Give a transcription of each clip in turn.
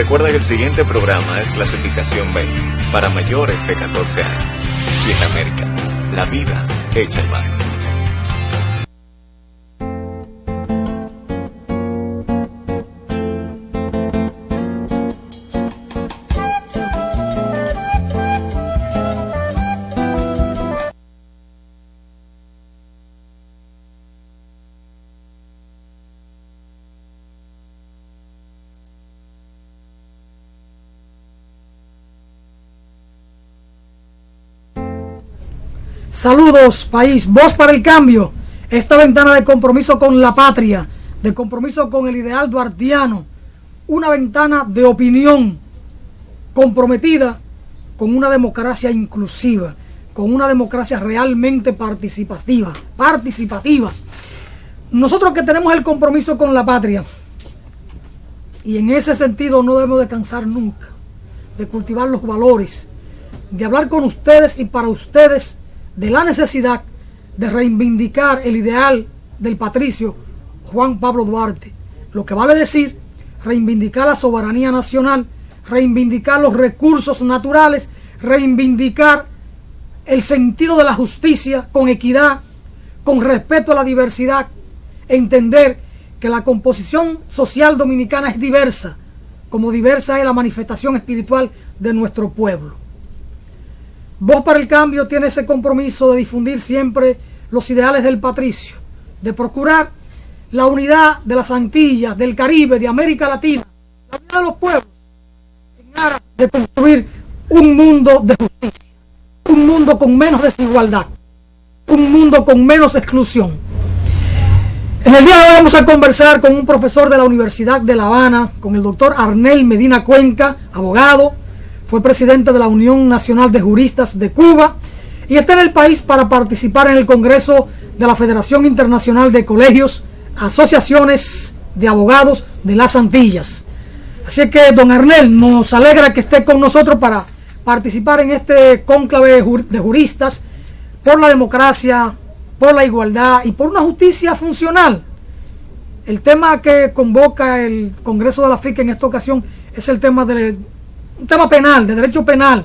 Recuerda que el siguiente programa es clasificación B, para mayores de 14 años. Y en América, la vida hecha el mar. Saludos, país, voz para el cambio. Esta ventana de compromiso con la patria, de compromiso con el ideal duartiano, una ventana de opinión comprometida con una democracia inclusiva, con una democracia realmente participativa. Nosotros que tenemos el compromiso con la patria, y en ese sentido no debemos de cansar nunca de cultivar los valores, de hablar con ustedes y para ustedes de la necesidad de reivindicar el ideal del patricio Juan Pablo Duarte, lo que vale decir reivindicar la soberanía nacional, reivindicar los recursos naturales, reivindicar el sentido de la justicia con equidad, con respeto a la diversidad, entender que la composición social dominicana es diversa, como diversa es la manifestación espiritual de nuestro pueblo. Voz para el Cambio tiene ese compromiso de difundir siempre los ideales del patricio, de procurar la unidad de las Antillas, del Caribe, de América Latina, la unidad de los pueblos, en aras de construir un mundo de justicia, un mundo con menos desigualdad, un mundo con menos exclusión. En el día de hoy vamos a conversar con un profesor de la Universidad de La Habana, con el doctor Arnel Medina Cuenca, abogado. Fue presidente de la Unión Nacional de Juristas de Cuba y está en el país para participar en el Congreso de la Federación Internacional de Colegios, Asociaciones de Abogados de las Antillas. Así que, don Arnel, nos alegra que esté con nosotros para participar en este cónclave de juristas por la democracia, por la igualdad y por una justicia funcional. El tema que convoca el Congreso de la FICA en esta ocasión es el tema un tema penal, de derecho penal.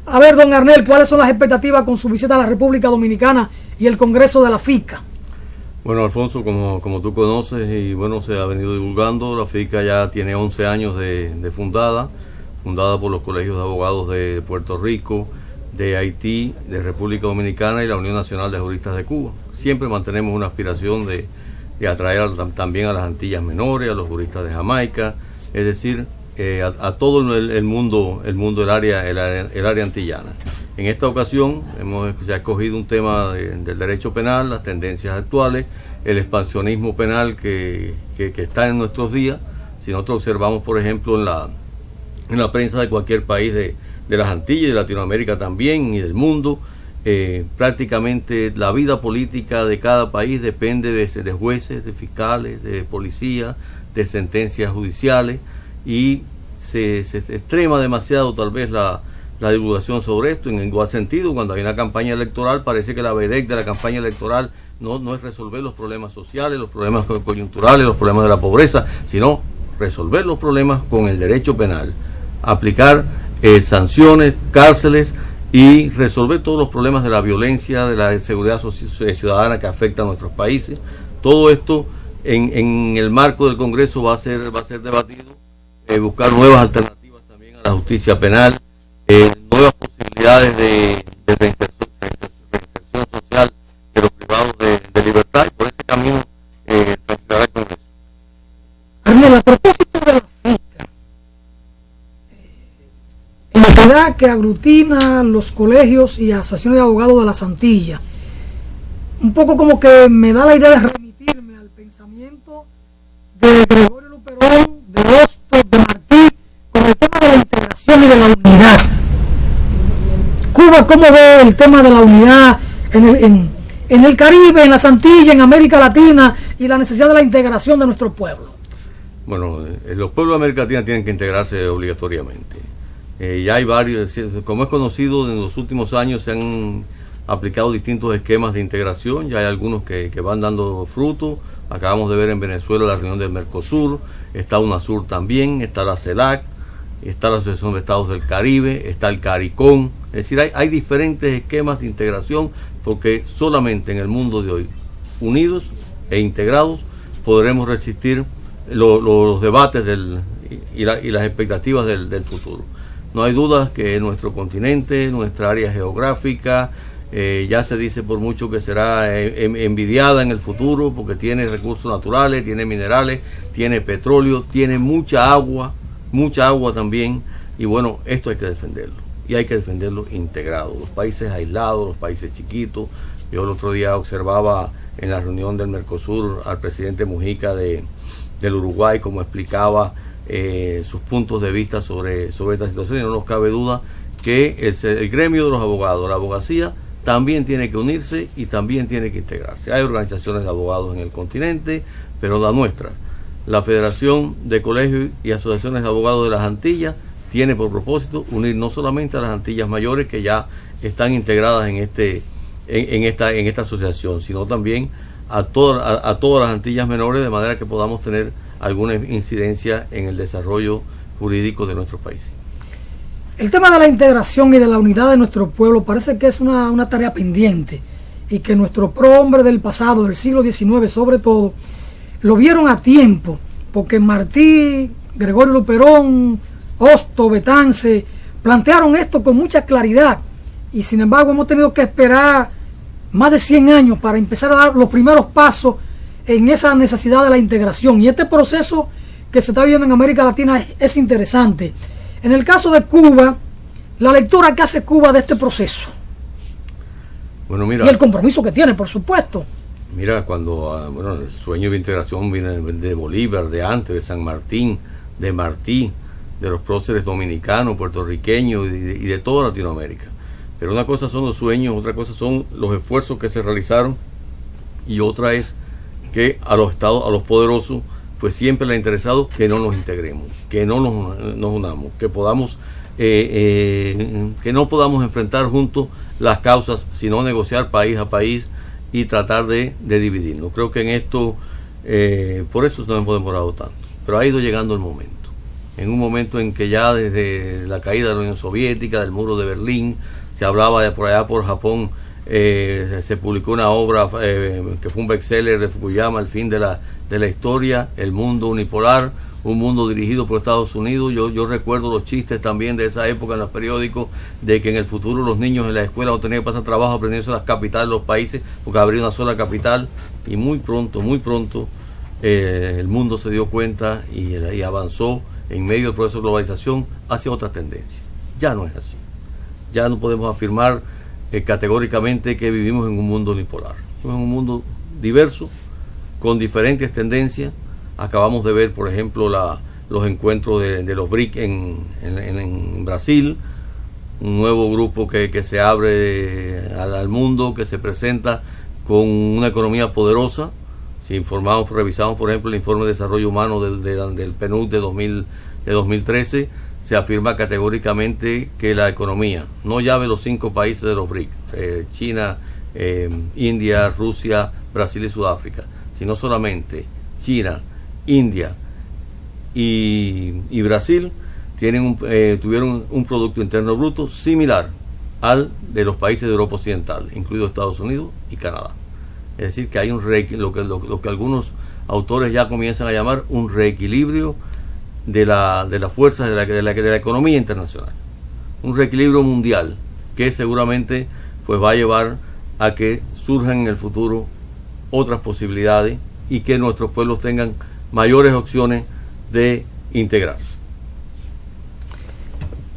A ver, don Arnel, ¿cuáles son las expectativas con su visita a la República Dominicana y el Congreso de la FICA? Bueno, Alfonso, como tú conoces y bueno, se ha venido divulgando, la FICA ya tiene 11 años de fundada por los colegios de abogados de Puerto Rico, de Haití, de República Dominicana y la Unión Nacional de Juristas de Cuba. Siempre mantenemos una aspiración de atraer también a las Antillas Menores, a los juristas de Jamaica, es decir, a todo el mundo, el área antillana. En esta ocasión se ha escogido un tema del derecho penal, las tendencias actuales, el expansionismo penal que está en nuestros días. Si nosotros observamos, por ejemplo, en la prensa de cualquier país de las Antillas y de Latinoamérica también y del mundo, prácticamente la vida política de cada país depende de jueces, de fiscales, de policías, de sentencias judiciales, y se extrema demasiado tal vez la divulgación sobre esto. En igual sentido, cuando hay una campaña electoral, parece que la vedette de la campaña electoral no es resolver los problemas sociales, los problemas coyunturales, los problemas de la pobreza, sino resolver los problemas con el derecho penal, aplicar sanciones, cárceles y resolver todos los problemas de la violencia, de la inseguridad ciudadana que afecta a nuestros países. Todo esto en el marco del Congreso va a ser debatido. Buscar nuevas alternativas también a la justicia penal, nuevas posibilidades de reinserción social de los privados de libertad, y por ese camino transitará el Congreso. Arnel, a propósito de la FICA, entidad que aglutina los colegios y asociaciones de abogados de las Antillas, un poco como que me da la idea de remitirme al pensamiento de Gregorio Luperón, de Hostos, de Martí, con el tema de la integración y de la unidad. Cuba, ¿cómo ve el tema de la unidad en el Caribe, en las Antillas, en América Latina, y la necesidad de la integración de nuestro pueblo? Bueno, los pueblos de América Latina tienen que integrarse obligatoriamente. Ya hay varios, como es conocido, en los últimos años se han aplicado distintos esquemas de integración, ya hay algunos que van dando fruto. Acabamos de ver en Venezuela la reunión del Mercosur, está UNASUR también, está la CELAC, está la Asociación de Estados del Caribe, está el CARICOM. Es decir, hay diferentes esquemas de integración, porque solamente en el mundo de hoy, unidos e integrados, podremos resistir los debates y las expectativas del futuro. No hay dudas que nuestro continente, nuestra área geográfica, ya se dice por mucho que será envidiada en el futuro, porque tiene recursos naturales, tiene minerales, tiene petróleo, tiene mucha agua también, y bueno, esto hay que defenderlo, y hay que defenderlo integrado. Los países aislados, los países chiquitos. Yo el otro día observaba en la reunión del Mercosur al presidente Mujica del Uruguay, como explicaba sus puntos de vista sobre esta situación, y no nos cabe duda que el gremio de los abogados, la abogacía, también tiene que unirse y también tiene que integrarse. Hay organizaciones de abogados en el continente, pero la nuestra, la Federación de Colegios y Asociaciones de Abogados de las Antillas, tiene por propósito unir no solamente a las Antillas Mayores, que ya están integradas en esta asociación, sino también a todas las Antillas Menores, de manera que podamos tener alguna incidencia en el desarrollo jurídico de nuestro país. El tema de la integración y de la unidad de nuestro pueblo parece que es una tarea pendiente, y que nuestros prohombres del pasado, del siglo XIX sobre todo, lo vieron a tiempo, porque Martí, Gregorio Luperón, Hosto, Betance plantearon esto con mucha claridad, y sin embargo hemos tenido que esperar más de 100 años para empezar a dar los primeros pasos en esa necesidad de la integración. Y este proceso que se está viviendo en América Latina es interesante. En el caso de Cuba, la lectura que hace Cuba de este proceso, bueno, mira, y el compromiso que tiene, por supuesto. Mira, cuando el sueño de integración viene de Bolívar, de antes, de San Martín, de Martí, de los próceres dominicanos, puertorriqueños y de toda Latinoamérica. Pero una cosa son los sueños, otra cosa son los esfuerzos que se realizaron, y otra es que a los estados, a los poderosos, pues siempre les ha interesado que no nos integremos, que no nos unamos, que podamos que no podamos enfrentar juntos las causas, sino negociar país a país y tratar de dividirnos. Creo que en esto, por eso nos hemos demorado tanto, pero ha ido llegando el momento. En un momento en que ya desde la caída de la Unión Soviética, del muro de Berlín, se hablaba de por allá por Japón, se publicó una obra que fue un bestseller de Fukuyama, El fin de la historia, El mundo unipolar, un mundo dirigido por Estados Unidos. Yo recuerdo los chistes también de esa época en los periódicos, de que en el futuro los niños en la escuela no tenían que pasar trabajo aprendiendo las capitales de los países, porque habría una sola capital. Y muy pronto el mundo se dio cuenta y avanzó en medio del proceso de globalización hacia otra tendencia. Ya no es así. Ya no podemos afirmar categóricamente que vivimos en un mundo unipolar. Vivimos en un mundo diverso, con diferentes tendencias. Acabamos de ver, por ejemplo, los encuentros de los BRIC en Brasil, un nuevo grupo que se abre al mundo, que se presenta con una economía poderosa. Si revisamos, por ejemplo, el informe de desarrollo humano del PNUD de 2013, se afirma categóricamente que la economía, no ya de los 5 países de los BRIC, China, India, Rusia, Brasil y Sudáfrica, sino solamente China, India y Brasil tuvieron un Producto Interno Bruto similar al de los países de Europa Occidental, incluido Estados Unidos y Canadá. Es decir, que hay lo que algunos autores ya comienzan a llamar un reequilibrio de las fuerzas de la economía internacional, un reequilibrio mundial que seguramente pues va a llevar a que surjan en el futuro otras posibilidades y que nuestros pueblos tengan mayores opciones de integrarse.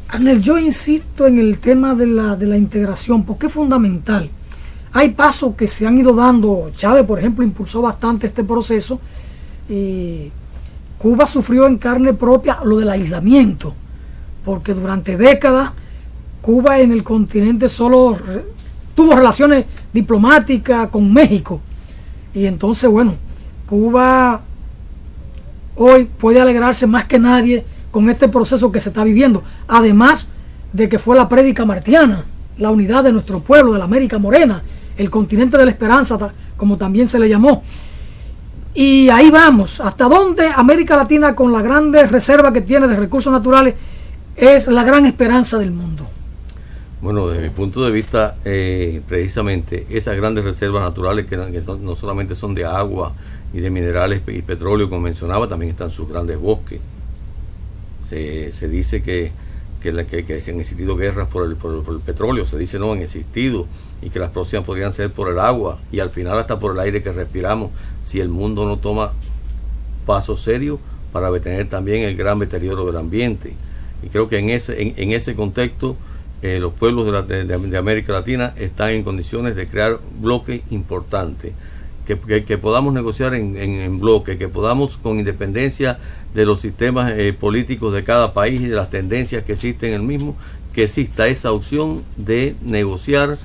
Arnel, yo insisto en el tema de la integración, porque es fundamental. Hay pasos que se han ido dando. Chávez, por ejemplo, impulsó bastante este proceso. Cuba sufrió en carne propia lo del aislamiento, porque durante décadas Cuba en el continente solo tuvo relaciones diplomáticas con México. Y entonces, bueno, Cuba hoy puede alegrarse más que nadie con este proceso que se está viviendo, además de que fue la prédica martiana, la unidad de nuestro pueblo, de la América Morena, el continente de la esperanza, como también se le llamó. Y ahí vamos, hasta dónde América Latina, con la grande reserva que tiene de recursos naturales, es la gran esperanza del mundo? Bueno, desde mi punto de vista, precisamente esas grandes reservas naturales que no solamente son de agua y de minerales y petróleo, como mencionaba, también están sus grandes bosques. Se dice que se han existido guerras por el petróleo, se dice no, han existido, y que las próximas podrían ser por el agua y al final hasta por el aire que respiramos, si el mundo no toma pasos serios para detener también el gran deterioro del ambiente. Y creo que en ese contexto los pueblos de América Latina están en condiciones de crear bloques importantes, que podamos negociar en bloque, que podamos, con independencia de los sistemas políticos de cada país y de las tendencias que existen en el mismo, que exista esa opción de negociar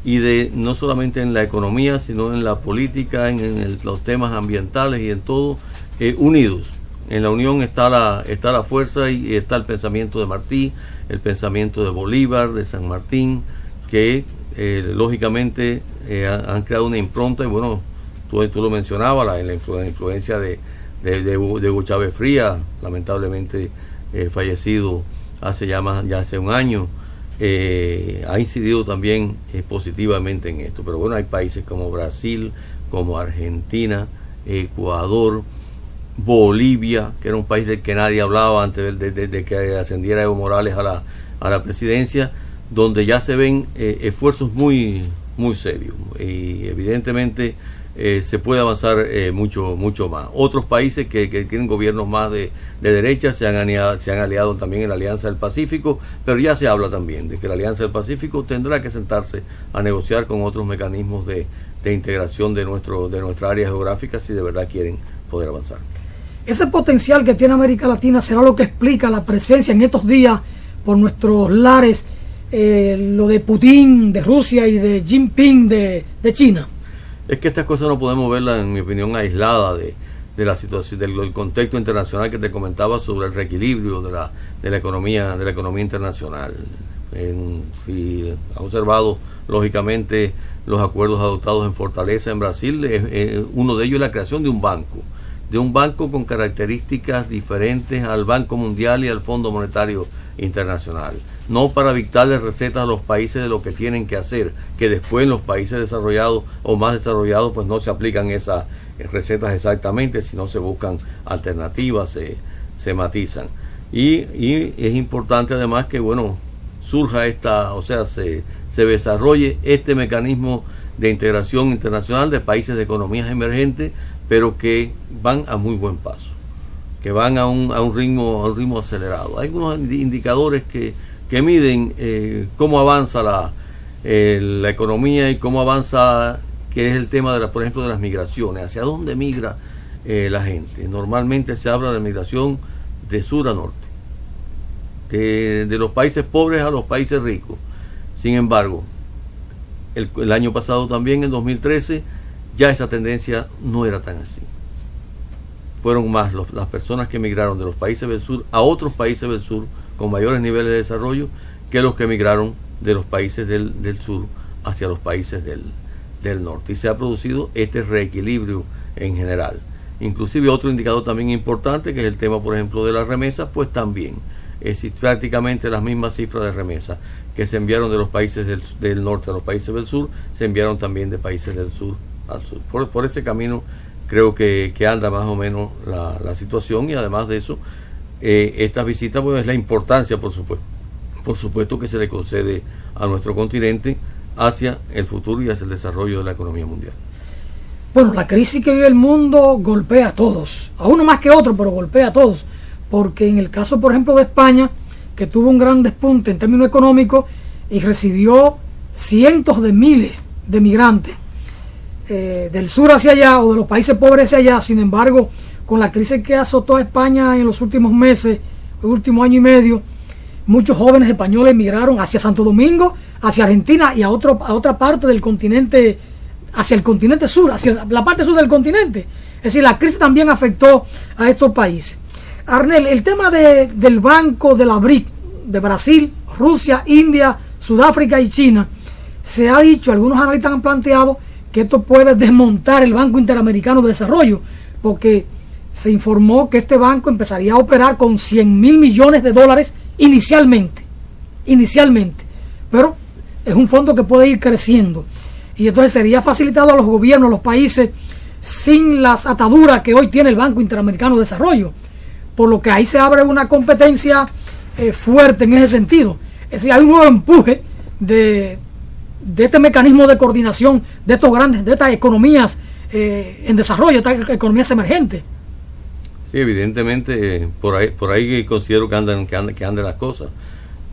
y de no solamente en la economía, sino en la política, en los temas ambientales y en todo, unidos. En la unión está la fuerza y está el pensamiento de Martí, el pensamiento de Bolívar, de San Martín, que lógicamente han creado una impronta. Y bueno, tú lo mencionabas, la influencia de Hugo Chávez Frías, lamentablemente fallecido hace hace un año, ha incidido también positivamente en esto. Pero bueno, hay países como Brasil, como Argentina, Ecuador, Bolivia, que era un país del que nadie hablaba antes de que ascendiera Evo Morales a la presidencia, donde ya se ven esfuerzos muy serios, y evidentemente se puede avanzar mucho más. Otros países que tienen gobiernos más de derecha se han aliado también en la Alianza del Pacífico, pero ya se habla también de que la Alianza del Pacífico tendrá que sentarse a negociar con otros mecanismos de integración de nuestra área geográfica si de verdad quieren poder avanzar. Ese potencial que tiene América Latina será lo que explica la presencia en estos días por nuestros lares, lo de Putin de Rusia y de Jinping de China. Es que estas cosas no podemos verlas, en mi opinión, aisladas de la situación, del contexto internacional que te comentaba sobre el reequilibrio de la economía internacional. Si ha observado, lógicamente, los acuerdos adoptados en Fortaleza, en Brasil, uno de ellos es la creación de un banco con características diferentes al Banco Mundial y al Fondo Monetario Internacional, no para dictarle recetas a los países de lo que tienen que hacer, que después en los países desarrollados o más desarrollados pues no se aplican esas recetas exactamente, sino se buscan alternativas, se matizan, y es importante además que bueno, surja se desarrolle este mecanismo de integración internacional de países de economías emergentes, pero que van a muy buen paso, que van a un ritmo acelerado. Hay algunos indicadores que miden cómo avanza la economía y cómo avanza, que es el tema por ejemplo, de las migraciones, hacia dónde migra la gente. Normalmente se habla de migración de sur a norte, de los países pobres a los países ricos. Sin embargo, el año pasado también, en 2013, ya esa tendencia no era tan así. Fueron más las personas que emigraron de los países del sur a otros países del sur con mayores niveles de desarrollo que los que emigraron de los países del sur hacia los países del norte. Y se ha producido este reequilibrio en general. Inclusive otro indicador también importante, que es el tema, por ejemplo, de las remesas, pues también es prácticamente las mismas cifras de remesas que se enviaron de los países del norte a los países del sur, se enviaron también de países del sur al sur. Por ese camino creo que anda más o menos la situación, y además de eso, estas visitas, pues es la importancia, por supuesto, que se le concede a nuestro continente hacia el futuro y hacia el desarrollo de la economía mundial. Bueno, la crisis que vive el mundo golpea a todos, a uno más que otro, pero golpea a todos, porque en el caso, por ejemplo, de España, que tuvo un gran despunte en términos económicos y recibió cientos de miles de migrantes del sur hacia allá, o de los países pobres hacia allá. Sin embargo, con la crisis que azotó a España en los últimos meses, el último año y medio, muchos jóvenes españoles emigraron hacia Santo Domingo, hacia Argentina y a otra parte del continente, hacia el continente sur, hacia la parte sur del continente. Es decir, la crisis también afectó a estos países. Arnel, el tema del Banco de la BRIC, de Brasil, Rusia, India, Sudáfrica y China, se ha dicho, algunos analistas han planteado que esto puede desmontar el Banco Interamericano de Desarrollo, porque se informó que este banco empezaría a operar con $100,000 millones inicialmente, pero es un fondo que puede ir creciendo, y entonces sería facilitado a los gobiernos, a los países, sin las ataduras que hoy tiene el Banco Interamericano de Desarrollo, por lo que ahí se abre una competencia fuerte en ese sentido. Es decir, hay un nuevo empuje de este mecanismo de coordinación de estas economías en desarrollo, estas economías emergentes. Sí, evidentemente por ahí considero que andan las cosas.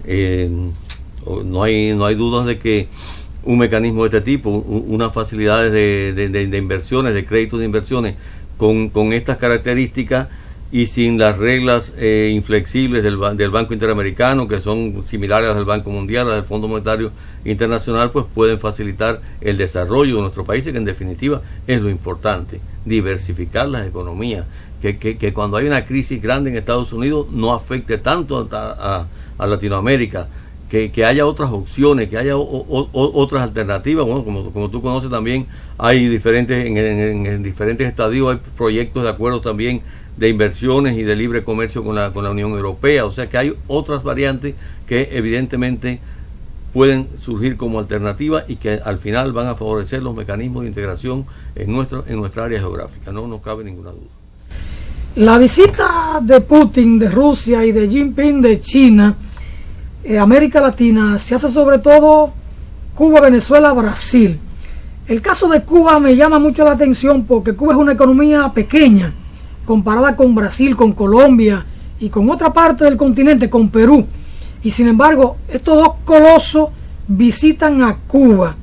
No hay dudas de que un mecanismo de este tipo, unas facilidades de inversiones, de créditos de inversiones con estas características y sin las reglas inflexibles del Banco Interamericano, que son similares a las del Banco Mundial, a las del Fondo Monetario Internacional, pues pueden facilitar el desarrollo de nuestros países, que en definitiva es lo importante, diversificar las economías, que cuando hay una crisis grande en Estados Unidos no afecte tanto a Latinoamérica, que haya otras opciones, que haya otras alternativas. Bueno, como tú conoces también, hay diferentes en diferentes estadios, hay proyectos de acuerdo también de inversiones y de libre comercio con la Unión Europea, o sea que hay otras variantes que evidentemente pueden surgir como alternativa y que al final van a favorecer los mecanismos de integración en nuestra área geográfica, no nos cabe ninguna duda. La visita de Putin de Rusia y de Jinping de China, América Latina, se hace sobre todo Cuba, Venezuela, Brasil. El caso de Cuba me llama mucho la atención porque Cuba es una economía pequeña comparada con Brasil, con Colombia y con otra parte del continente, con Perú. Y sin embargo, estos dos colosos visitan a Cuba.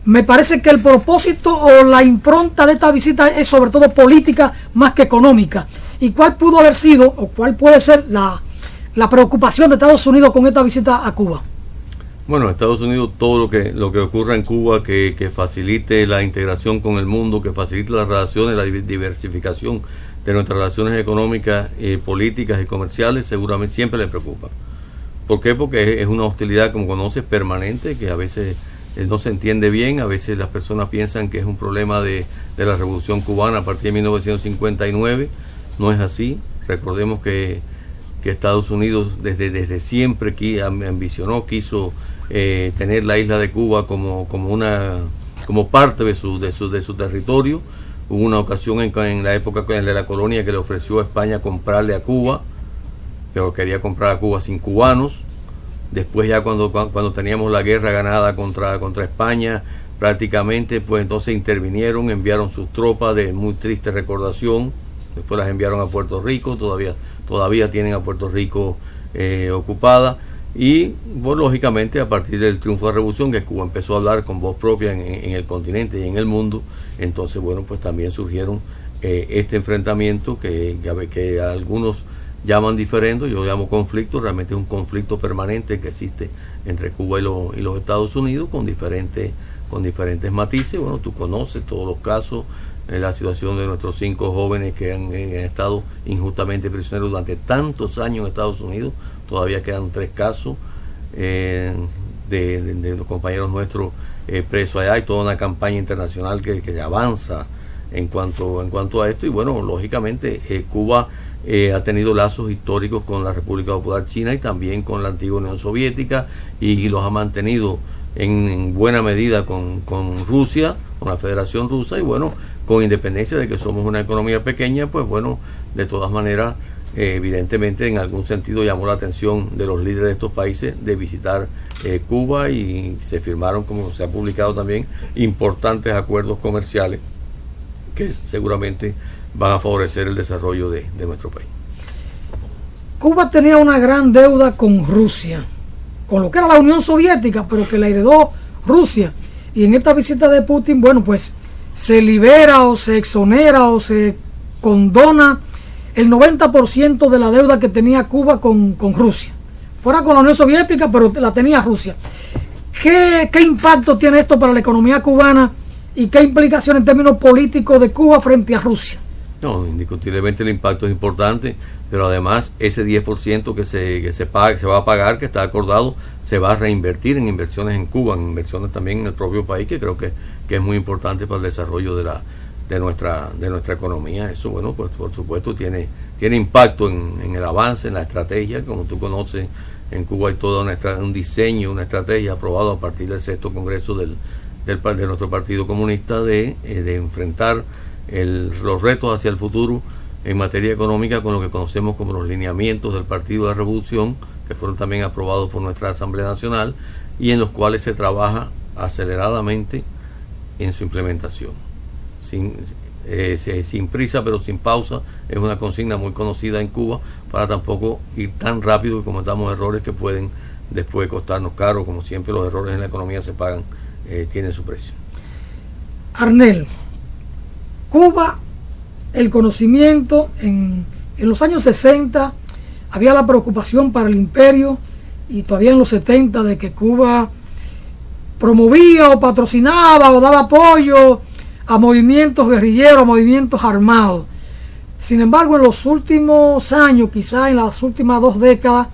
Me parece que el propósito o la impronta de esta visita es sobre todo política más que económica. ¿Y cuál pudo haber sido o cuál puede ser la preocupación de Estados Unidos con esta visita a Cuba? Bueno, Estados Unidos, todo lo que ocurra en Cuba, que facilite la integración con el mundo, que facilite las relaciones, la diversificación de nuestras relaciones económicas, políticas y comerciales, seguramente siempre le preocupa. ¿Por qué? Porque es una hostilidad, como conoces, permanente, que a veces no se entiende bien. A veces las personas piensan que es un problema de la Revolución Cubana a partir de 1959. No es así. Recordemos que Estados Unidos desde siempre ambicionó, quiso tener la isla de Cuba como parte de su territorio. Hubo una ocasión en la época de la colonia que le ofreció a España comprarle a Cuba, pero quería comprar a Cuba sin cubanos. Después ya cuando teníamos la guerra ganada contra España, prácticamente pues entonces intervinieron, enviaron sus tropas de muy triste recordación. Después las enviaron a Puerto Rico, todavía tienen a Puerto Rico ocupada. Y bueno, lógicamente a partir del triunfo de la revolución, que Cuba empezó a hablar con voz propia en el continente y en el mundo, entonces bueno, pues también surgieron este enfrentamiento que algunos llaman diferendo, yo llamo conflicto. Realmente es un conflicto permanente que existe entre Cuba y los Estados Unidos con diferentes diferentes matices. Bueno, tú conoces todos los casos, la situación de nuestros 5 jóvenes que han estado injustamente prisioneros durante tantos años en Estados Unidos. Todavía quedan 3 casos de los compañeros nuestros presos allá. Hay toda una campaña internacional que avanza en cuanto a esto. Y bueno, lógicamente Cuba ha tenido lazos históricos con la República Popular China y también con la antigua Unión Soviética, y los ha mantenido en buena medida con Rusia, con la Federación Rusa. Y bueno, con independencia de que somos una economía pequeña, pues bueno, de todas maneras, evidentemente en algún sentido llamó la atención de los líderes de estos países de visitar Cuba, y se firmaron, como se ha publicado también, importantes acuerdos comerciales que seguramente van a favorecer el desarrollo de nuestro país. Cuba tenía una gran deuda con Rusia, con lo que era la Unión Soviética, pero que la heredó Rusia. Y en esta visita de Putin, bueno, pues se libera o se exonera o se condona el 90% de la deuda que tenía Cuba con Rusia. Fuera con la Unión Soviética, pero la tenía Rusia. ¿Qué impacto tiene esto para la economía cubana y qué implicación en términos políticos de Cuba frente a Rusia? No, indiscutiblemente el impacto es importante, pero además ese 10% que se va a pagar, que está acordado, se va a reinvertir en inversiones en Cuba, en inversiones también en el propio país, que creo que es muy importante para el desarrollo de nuestra economía. Eso, bueno, pues por supuesto tiene impacto en el avance, en la estrategia. Como tú conoces, en Cuba hay todo un diseño, una estrategia aprobada a partir del 6º Congreso de nuestro Partido Comunista de enfrentar los retos hacia el futuro en materia económica con lo que conocemos como los lineamientos del Partido de la Revolución, que fueron también aprobados por nuestra Asamblea Nacional y en los cuales se trabaja aceleradamente en su implementación. Sin prisa pero sin pausa, es una consigna muy conocida en Cuba, para tampoco ir tan rápido y cometamos errores que pueden después costarnos caro. Como siempre, los errores en la economía se pagan, tienen su precio. Arnel, Cuba, el conocimiento, en los años 60 había la preocupación para el imperio, y todavía en los 70, de que Cuba promovía o patrocinaba o daba apoyo a movimientos guerrilleros, a movimientos armados. Sin embargo, en los últimos años, quizás en las últimas 2 décadas,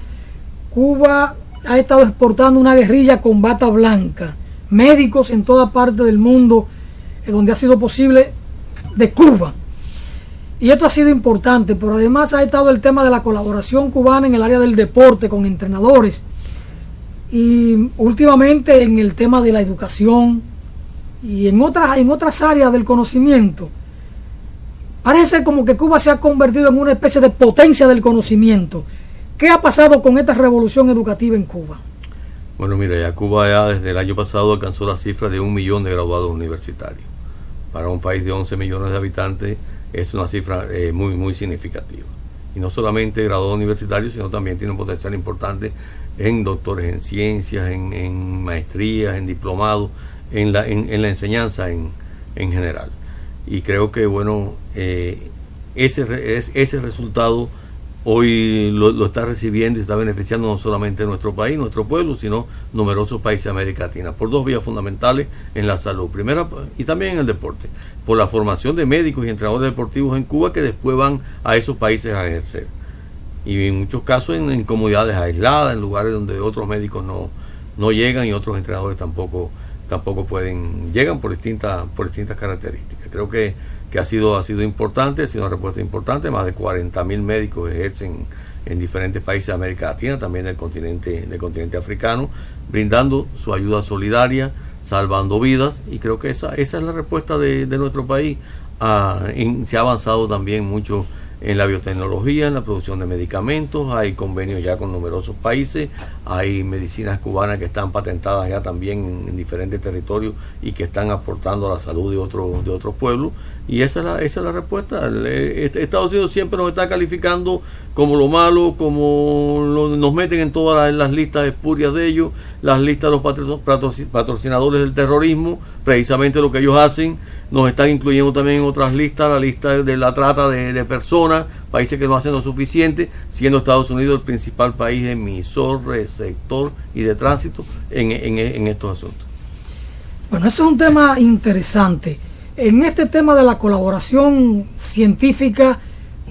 Cuba ha estado exportando una guerrilla con bata blanca, médicos en toda parte del mundo, donde ha sido posible, de Cuba. Y esto ha sido importante, pero además ha estado el tema de la colaboración cubana en el área del deporte con entrenadores, y últimamente en el tema de la educación y en otras áreas del conocimiento. Parece ser como que Cuba se ha convertido en una especie de potencia del conocimiento. ¿Qué ha pasado con esta revolución educativa en Cuba? Bueno, mira, ya Cuba ya desde el año pasado alcanzó la cifra de 1 millón de graduados universitarios. Para un país de 11 millones de habitantes es una cifra muy, muy significativa. Y no solamente graduados universitarios, sino también tiene un potencial importante en doctores en ciencias, en maestrías, en diplomados, en la enseñanza en general. Y creo que, bueno, ese resultado hoy lo está recibiendo y está beneficiando no solamente nuestro país, nuestro pueblo, sino numerosos países de América Latina, por 2 vías fundamentales en la salud. Primera, y también en el deporte, por la formación de médicos y entrenadores deportivos en Cuba, que después van a esos países a ejercer. Y en muchos casos en comunidades aisladas, en lugares donde otros médicos no llegan, y otros entrenadores tampoco llegan por distintas características. Creo que ha sido importante, ha sido una respuesta importante. Más de 40.000 médicos ejercen en diferentes países de América Latina, también del continente africano, brindando su ayuda solidaria, salvando vidas, y creo que esa es la respuesta de nuestro país. Se ha avanzado también mucho en la biotecnología, en la producción de medicamentos. Hay convenios ya con numerosos países, hay medicinas cubanas que están patentadas ya también en diferentes territorios y que están aportando a la salud de otros pueblos, y esa es la respuesta. Estados Unidos siempre nos está calificando como lo malo, nos meten en todas las listas espurias de ellos, las listas de los patrocinadores del terrorismo, precisamente lo que ellos hacen. Nos están incluyendo también en otras listas, la lista de la trata de personas, países que no hacen lo suficiente, siendo Estados Unidos el principal país emisor, receptor y de tránsito en estos asuntos. Bueno, eso es un tema interesante. En este tema de la colaboración científica,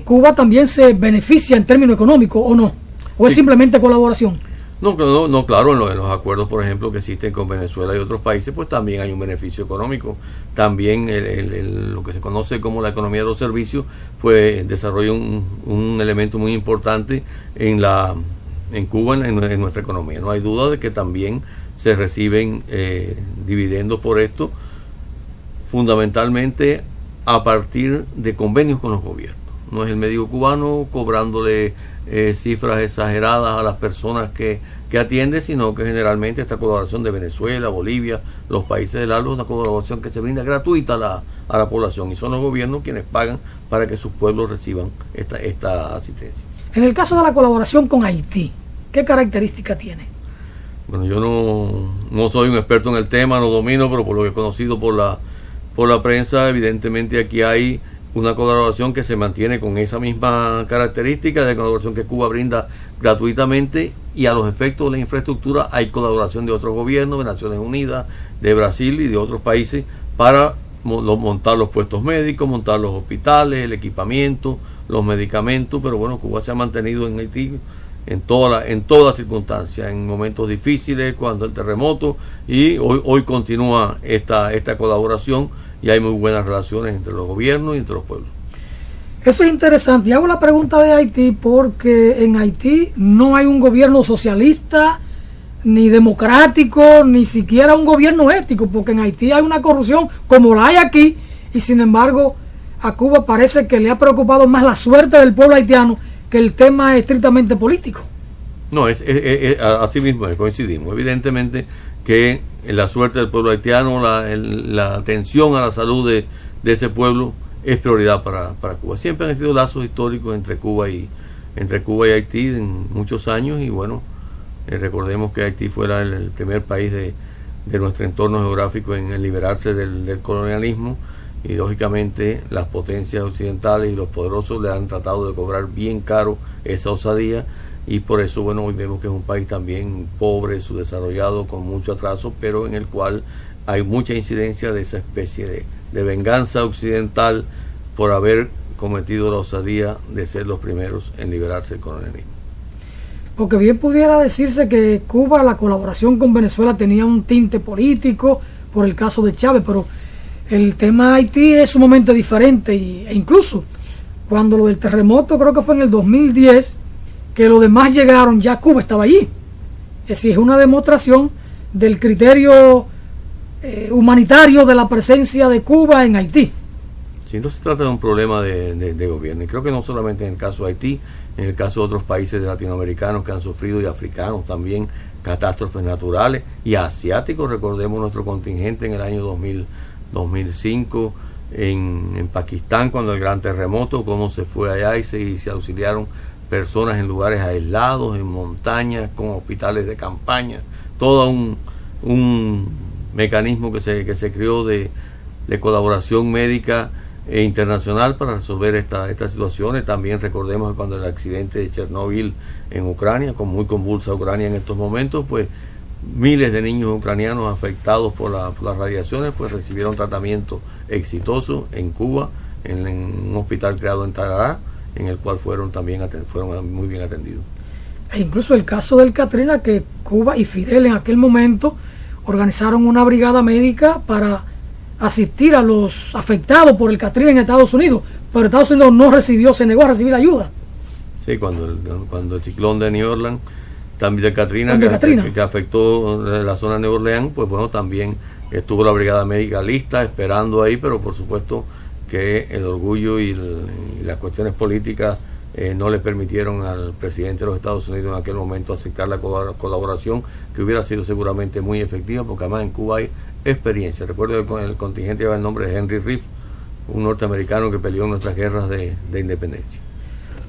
¿Cuba también se beneficia en términos económicos o no? ¿O es simplemente colaboración? No, claro, en los acuerdos, por ejemplo, que existen con Venezuela y otros países, pues también hay un beneficio económico. También lo que se conoce como la economía de los servicios, pues desarrolla un elemento muy importante en Cuba, en nuestra economía. No hay duda de que también se reciben dividendos por esto, fundamentalmente a partir de convenios con los gobiernos. No es el médico cubano cobrándole cifras exageradas a las personas que atiende, sino que generalmente esta colaboración de Venezuela, Bolivia, los países del ALBA, es una colaboración que se brinda gratuita a la población, y son los gobiernos quienes pagan para que sus pueblos reciban esta asistencia. En el caso de la colaboración con Haití, ¿qué característica tiene? Bueno, yo no soy un experto en el tema, no domino, pero por lo que he conocido por la prensa, evidentemente aquí hay una colaboración que se mantiene con esa misma característica de colaboración que Cuba brinda gratuitamente, y a los efectos de la infraestructura hay colaboración de otros gobiernos, de Naciones Unidas, de Brasil y de otros países, para montar los puestos médicos, montar los hospitales, el equipamiento, los medicamentos. Pero bueno, Cuba se ha mantenido en Haití en todas circunstancias, en momentos difíciles, cuando el terremoto, y hoy continúa esta colaboración y hay muy buenas relaciones entre los gobiernos y entre los pueblos. Eso es interesante. Y hago la pregunta de Haití porque en Haití no hay un gobierno socialista, ni democrático, ni siquiera un gobierno ético, porque en Haití hay una corrupción como la hay aquí, y sin embargo a Cuba parece que le ha preocupado más la suerte del pueblo haitiano que el tema estrictamente político. No, así mismo coincidimos. Evidentemente que la suerte del pueblo haitiano, la atención a la salud de ese pueblo es prioridad para Cuba. Siempre han sido lazos históricos entre Cuba y Haití en muchos años, y bueno, recordemos que Haití fue el primer país de nuestro entorno geográfico en liberarse del colonialismo, y lógicamente las potencias occidentales y los poderosos le han tratado de cobrar bien caro esa osadía, y por eso, bueno, hoy vemos que es un país también pobre, subdesarrollado, con mucho atraso, pero en el cual hay mucha incidencia de esa especie de venganza occidental por haber cometido la osadía de ser los primeros en liberarse del colonialismo. Porque bien pudiera decirse que Cuba, la colaboración con Venezuela tenía un tinte político por el caso de Chávez, pero el tema Haití es sumamente diferente, e incluso cuando lo del terremoto, creo que fue en el 2010, que los demás llegaron, ya Cuba estaba allí. Es decir, es una demostración del criterio humanitario de la presencia de Cuba en Haití. Sí, no se trata de un problema de gobierno, y creo que no solamente en el caso de Haití, en el caso de otros países latinoamericanos que han sufrido, y africanos también, catástrofes naturales, y asiáticos. Recordemos nuestro contingente en el año 2005 en Pakistán, cuando el gran terremoto, cómo se fue allá y se auxiliaron personas en lugares aislados, en montañas, con hospitales de campaña, todo un mecanismo que se creó de colaboración médica e internacional para resolver estas situaciones. También recordemos que cuando el accidente de Chernobyl en Ucrania, muy convulsa Ucrania en estos momentos, pues miles de niños ucranianos afectados por las radiaciones pues recibieron tratamiento exitoso en Cuba, en un hospital creado en Tarará, en el cual fueron muy bien atendidos. E incluso el caso del Katrina, que Cuba y Fidel en aquel momento organizaron una brigada médica para asistir a los afectados por el Katrina en Estados Unidos, pero Estados Unidos se negó a recibir ayuda. Sí, cuando el ciclón de New Orleans, también de Katrina, que afectó la zona de Nueva Orleans, pues bueno, también estuvo la brigada médica lista, esperando ahí, pero por supuesto que el orgullo y las cuestiones políticas no le permitieron al presidente de los Estados Unidos en aquel momento aceptar la colaboración, que hubiera sido seguramente muy efectiva, porque además en Cuba hay experiencia. Recuerdo que el contingente lleva el nombre de Henry Reef, un norteamericano que peleó en nuestras guerras de independencia.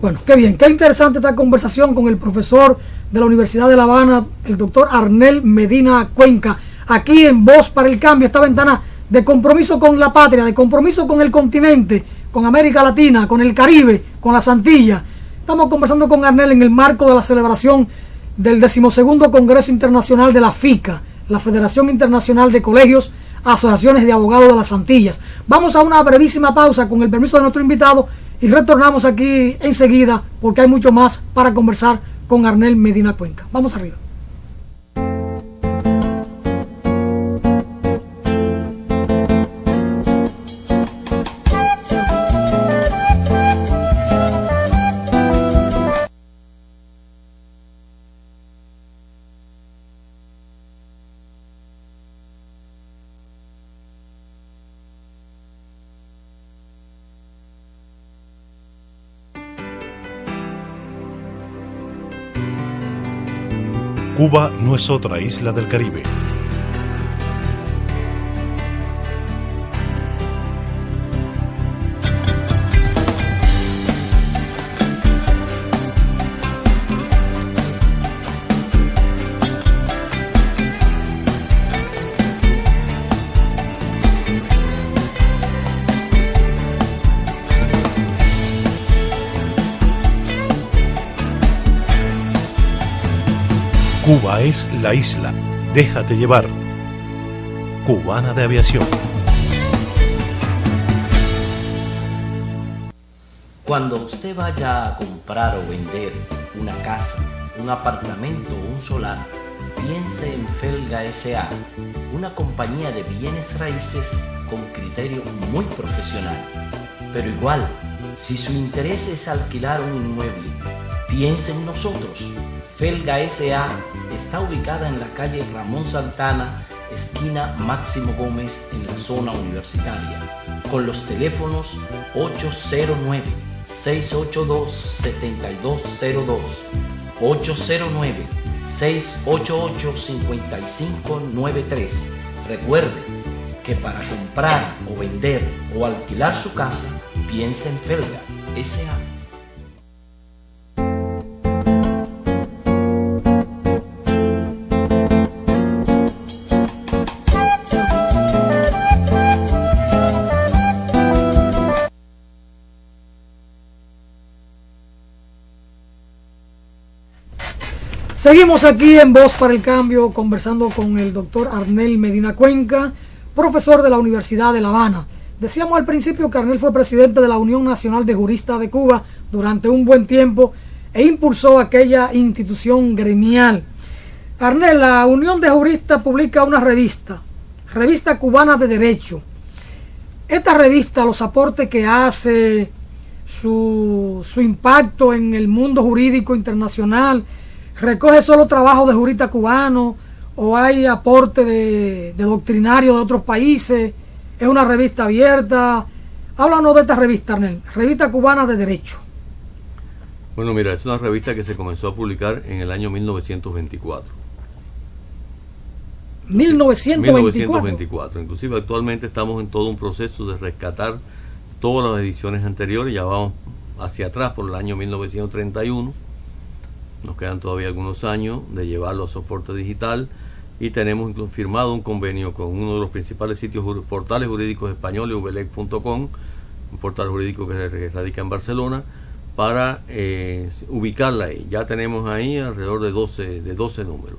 Bueno, qué bien, qué interesante esta conversación con el profesor de la Universidad de La Habana, el doctor Arnel Medina Cuenca, aquí en Voz para el Cambio, esta ventana de compromiso con la patria, de compromiso con el continente, con América Latina, con el Caribe, con las Antillas. Estamos conversando con Arnel en el marco de la celebración del 12º Congreso Internacional de la FICA, la Federación Internacional de Colegios, Asociaciones de Abogados de las Antillas. Vamos a una brevísima pausa con el permiso de nuestro invitado y retornamos aquí enseguida porque hay mucho más para conversar con Arnel Medina Cuenca. Vamos arriba. Cuba no es otra isla del Caribe. Cuba es la isla. Déjate llevar. Cubana de Aviación. Cuando usted vaya a comprar o vender una casa, un apartamento o un solar, piense en Felga S.A., una compañía de bienes raíces con criterio muy profesional. Pero igual, si su interés es alquilar un inmueble, piense en nosotros. Felga S.A. está ubicada en la calle Ramón Santana, esquina Máximo Gómez, en la zona universitaria, con los teléfonos 809-682-7202, 809-688-5593. Recuerde que para comprar o vender o alquilar su casa, piense en Felga S.A. Seguimos aquí en Voz para el Cambio conversando con el doctor Arnel Medina Cuenca, profesor de la Universidad de La Habana. Decíamos al principio que Arnel fue presidente de la Unión Nacional de Juristas de Cuba durante un buen tiempo e impulsó aquella institución gremial. Arnel, la Unión de Juristas publica una revista cubana de Derecho. Esta revista, los aportes que hace, su impacto en el mundo jurídico internacional, ¿recoge solo trabajo de juristas cubanos o hay aporte de doctrinario de otros países? ¿Es una revista abierta? Háblanos de esta revista, Arnel, Revista Cubana de Derecho. Bueno, mira, es una revista que se comenzó a publicar en el año 1924. 1924. Inclusive actualmente estamos en todo un proceso de rescatar todas las ediciones anteriores. Ya vamos hacia atrás por el año 1931. Nos quedan todavía algunos años de llevarlo a soporte digital y tenemos firmado un convenio con uno de los principales portales jurídicos españoles, ubelec.com, un portal jurídico que radica en Barcelona, para ubicarla ahí. Ya tenemos ahí alrededor de 12 números.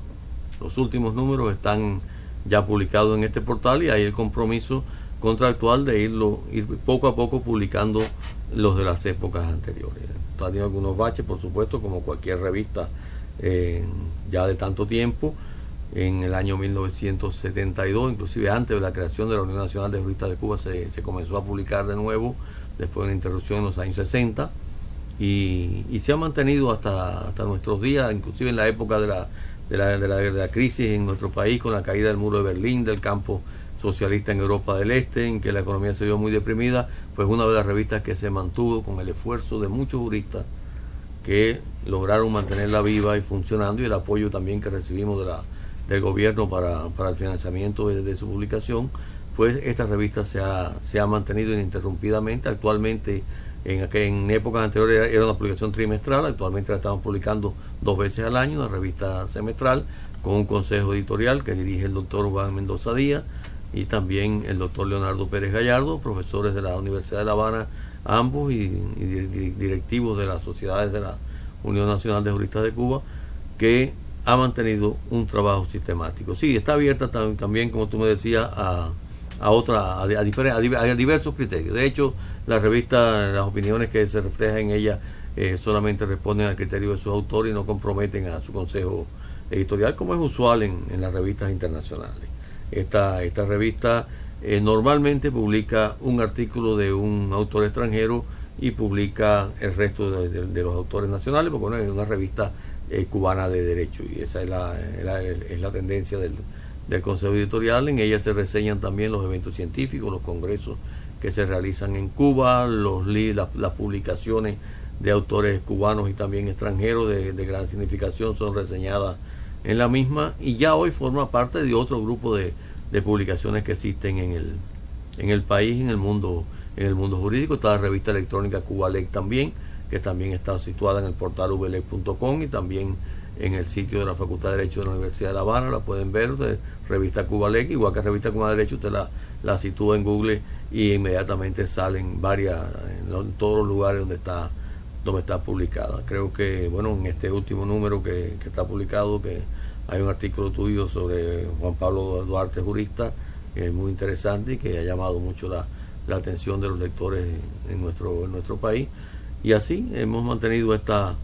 Los últimos números están ya publicados en este portal y hay el compromiso contractual de ir poco a poco publicando los de las épocas anteriores. Ha tenido algunos baches, por supuesto, como cualquier revista ya de tanto tiempo. En el año 1972, inclusive antes de la creación de la Unión Nacional de Juristas de Cuba, se comenzó a publicar de nuevo, después de una interrupción en los años 60, y se ha mantenido hasta nuestros días, inclusive en la época de la crisis en nuestro país, con la caída del muro de Berlín, del campo socialista en Europa del Este, en que la economía se vio muy deprimida. Pues una de las revistas que se mantuvo con el esfuerzo de muchos juristas que lograron mantenerla viva y funcionando, y el apoyo también que recibimos del gobierno para el financiamiento de su publicación. Pues esta revista se ha mantenido ininterrumpidamente. Actualmente, en épocas anteriores era una publicación trimestral, actualmente la estamos publicando 2 veces al año, una revista semestral con un consejo editorial que dirige el doctor Juan Mendoza Díaz y también el doctor Leonardo Pérez Gallardo, profesores de la Universidad de La Habana, ambos, y directivos de las sociedades de la Unión Nacional de Juristas de Cuba, que ha mantenido un trabajo sistemático. Sí, está abierta también, como tú me decías, a diversos criterios. De hecho, la revista, las opiniones que se reflejan en ella solamente responden al criterio de sus autores y no comprometen a su consejo editorial, como es usual en las revistas internacionales. Esta revista normalmente publica un artículo de un autor extranjero y publica el resto de los autores nacionales, porque bueno, es una revista cubana de derecho, y esa es la tendencia del consejo editorial. En ella se reseñan también los eventos científicos, los congresos que se realizan en Cuba, las publicaciones de autores cubanos y también extranjeros de gran significación son reseñadas en la misma, y ya hoy forma parte de otro grupo de publicaciones que existen en el país, en el mundo jurídico. Está la revista electrónica Cubalec también, que también está situada en el portal ubelec.com y también en el sitio de la Facultad de Derecho de la Universidad de La Habana. La pueden ver, revista Cubalec, igual que revista Cubana de Derecho. Usted la sitúa en Google y inmediatamente salen varias en todos los lugares donde está publicada. Creo que, bueno, en este último número que está publicado, que hay un artículo tuyo sobre Juan Pablo Duarte, jurista, que es muy interesante y que ha llamado mucho la atención de los lectores en nuestro país. Y así hemos mantenido esta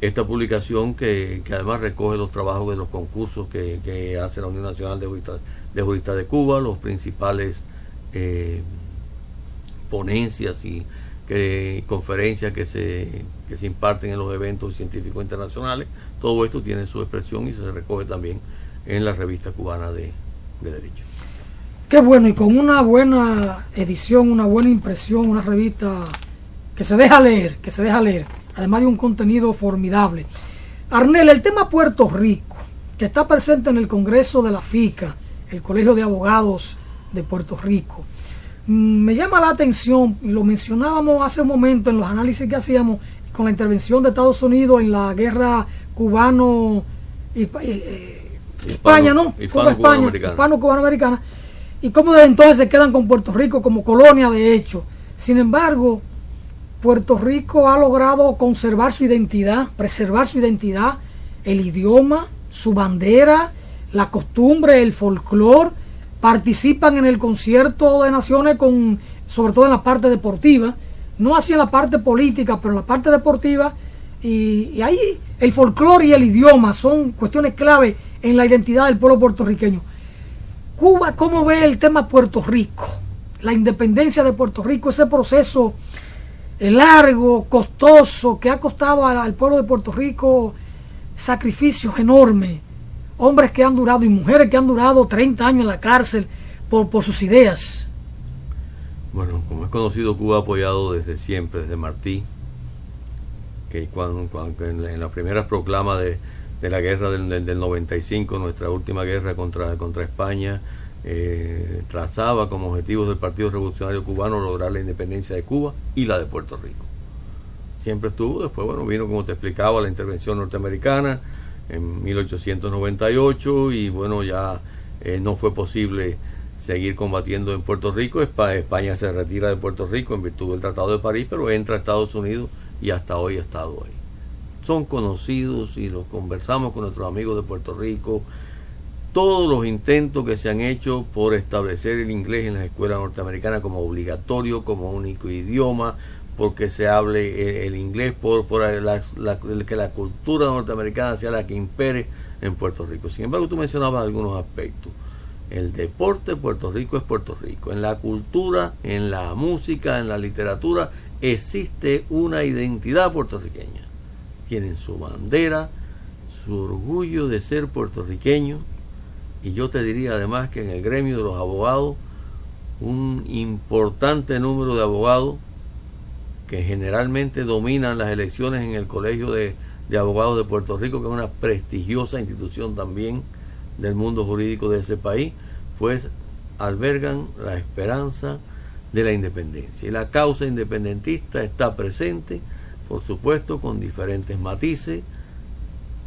esta publicación que además recoge los trabajos de los concursos que hace la Unión Nacional de Juristas de Cuba, los principales ponencias y conferencias que se imparten en los eventos científicos internacionales. Todo esto tiene su expresión y se recoge también en la Revista Cubana de Derecho. Qué bueno, y con una buena edición, una buena impresión, una revista que se deja leer, además de un contenido formidable. Arnel, el tema Puerto Rico, que está presente en el Congreso de la FICA, el Colegio de Abogados de Puerto Rico, me llama la atención, y lo mencionábamos hace un momento en los análisis que hacíamos con la intervención de Estados Unidos en la guerra España, ¿no? Hispano-cubano-americana, y cómo desde entonces se quedan con Puerto Rico como colonia de hecho. Sin embargo, Puerto Rico ha logrado conservar su identidad, preservar su identidad, el idioma, su bandera, la costumbre, el folclore. Participan en el concierto de naciones, sobre todo en la parte deportiva, no así en la parte política, pero en la parte deportiva, y ahí el folclore y el idioma son cuestiones clave en la identidad del pueblo puertorriqueño. Cuba, ¿cómo ve el tema Puerto Rico? La independencia de Puerto Rico, ese proceso largo, costoso, que ha costado al pueblo de Puerto Rico sacrificios enormes, hombres que han durado y mujeres que han durado 30 años en la cárcel por sus ideas. Bueno, como es conocido, Cuba ha apoyado desde siempre, desde Martí, que cuando en las primeras proclamas de la guerra del 95, nuestra última guerra contra España, trazaba como objetivos del Partido Revolucionario Cubano lograr la independencia de Cuba y la de Puerto Rico. Siempre estuvo. Después, bueno, vino, como te explicaba, la intervención norteamericana en 1898 y bueno, ya no fue posible seguir combatiendo en Puerto Rico. España se retira de Puerto Rico en virtud del Tratado de París, pero entra a Estados Unidos y hasta hoy ha estado ahí. Son conocidos y los conversamos con nuestros amigos de Puerto Rico, todos los intentos que se han hecho por establecer el inglés en las escuelas norteamericanas como obligatorio, como único idioma, porque se hable el inglés, por que la cultura norteamericana sea la que impere en Puerto Rico. Sin embargo, tú mencionabas algunos aspectos. El deporte, Puerto Rico es Puerto Rico. En la cultura, en la música, en la literatura, existe una identidad puertorriqueña. Tienen su bandera, su orgullo de ser puertorriqueño, y yo te diría además que en el gremio de los abogados, un importante número de abogados que generalmente dominan las elecciones en el Colegio de Abogados de Puerto Rico, que es una prestigiosa institución también del mundo jurídico de ese país, pues albergan la esperanza de la independencia. Y la causa independentista está presente, por supuesto, con diferentes matices,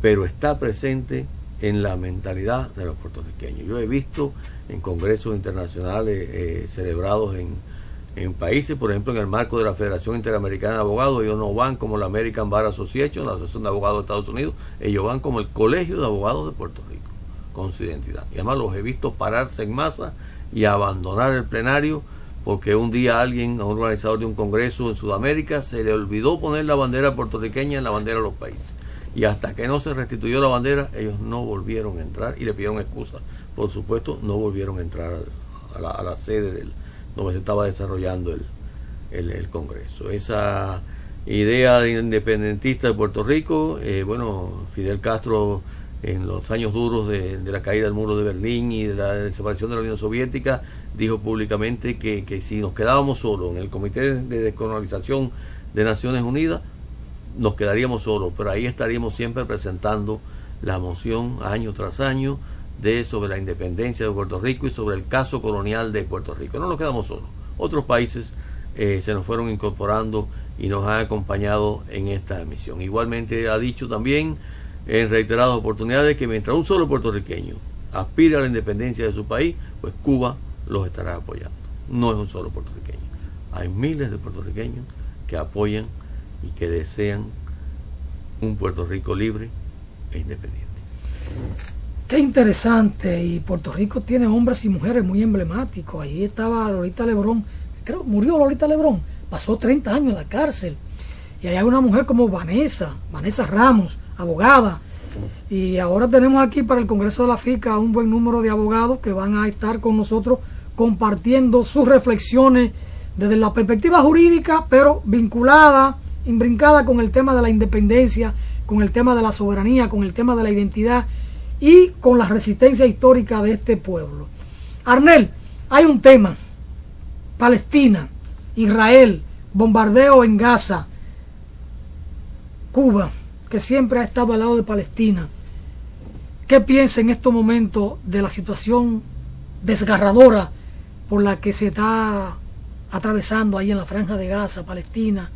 pero está presente en la mentalidad de los puertorriqueños. Yo he visto en congresos internacionales celebrados en países, por ejemplo, en el marco de la Federación Interamericana de Abogados, ellos no van como la American Bar Association, la Asociación de Abogados de Estados Unidos, ellos van como el Colegio de Abogados de Puerto Rico, con su identidad. Y además los he visto pararse en masa y abandonar el plenario, porque un día a un organizador de un congreso en Sudamérica, se le olvidó poner la bandera puertorriqueña en la bandera de los países. Y hasta que no se restituyó la bandera, ellos no volvieron a entrar y le pidieron excusas. Por supuesto, no volvieron a entrar a la sede donde se estaba desarrollando el Congreso. Esa idea de independentista de Puerto Rico, Fidel Castro en los años duros de la caída del muro de Berlín y de la desaparición de la Unión Soviética, dijo públicamente que si nos quedábamos solos en el Comité de Descolonización de Naciones Unidas, nos quedaríamos solos, pero ahí estaríamos siempre presentando la moción año tras año sobre la independencia de Puerto Rico y sobre el caso colonial de Puerto Rico. No nos quedamos solos. Otros países se nos fueron incorporando y nos han acompañado en esta misión. Igualmente ha dicho también en reiteradas oportunidades que mientras un solo puertorriqueño aspire a la independencia de su país, pues Cuba los estará apoyando. No es un solo puertorriqueño. Hay miles de puertorriqueños que apoyan y que desean un Puerto Rico libre e independiente. Qué interesante. Y Puerto Rico tiene hombres y mujeres muy emblemáticos. Ahí estaba Lolita Lebrón, creo murió Lolita Lebrón, pasó 30 años en la cárcel. Y hay una mujer como Vanessa Ramos, abogada. Y ahora tenemos aquí para el Congreso de la FICA un buen número de abogados que van a estar con nosotros compartiendo sus reflexiones desde la perspectiva jurídica, pero vinculada, imbrincada con el tema de la independencia, con el tema de la soberanía, con el tema de la identidad y con la resistencia histórica de este pueblo. Arnel, hay un tema: Palestina, Israel, bombardeo en Gaza, Cuba, que siempre ha estado al lado de Palestina. ¿Qué piensa en estos momentos de la situación desgarradora por la que se está atravesando ahí en la Franja de Gaza, Palestina?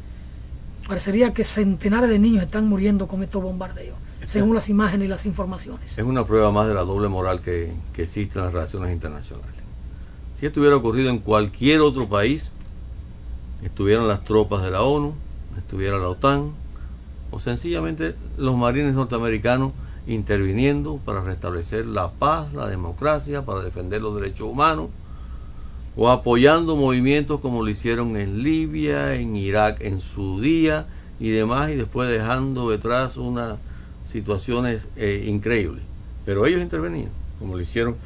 Parecería que centenares de niños están muriendo con estos bombardeos, según las imágenes y las informaciones. Es una prueba más de la doble moral que existe en las relaciones internacionales. Si esto hubiera ocurrido en cualquier otro país, estuvieran las tropas de la ONU, estuviera la OTAN, o sencillamente los marines norteamericanos interviniendo para restablecer la paz, la democracia, para defender los derechos humanos, o apoyando movimientos como lo hicieron en Libia, en Irak en su día y demás, y después dejando detrás unas situaciones increíbles. Pero ellos intervenían, como lo hicieron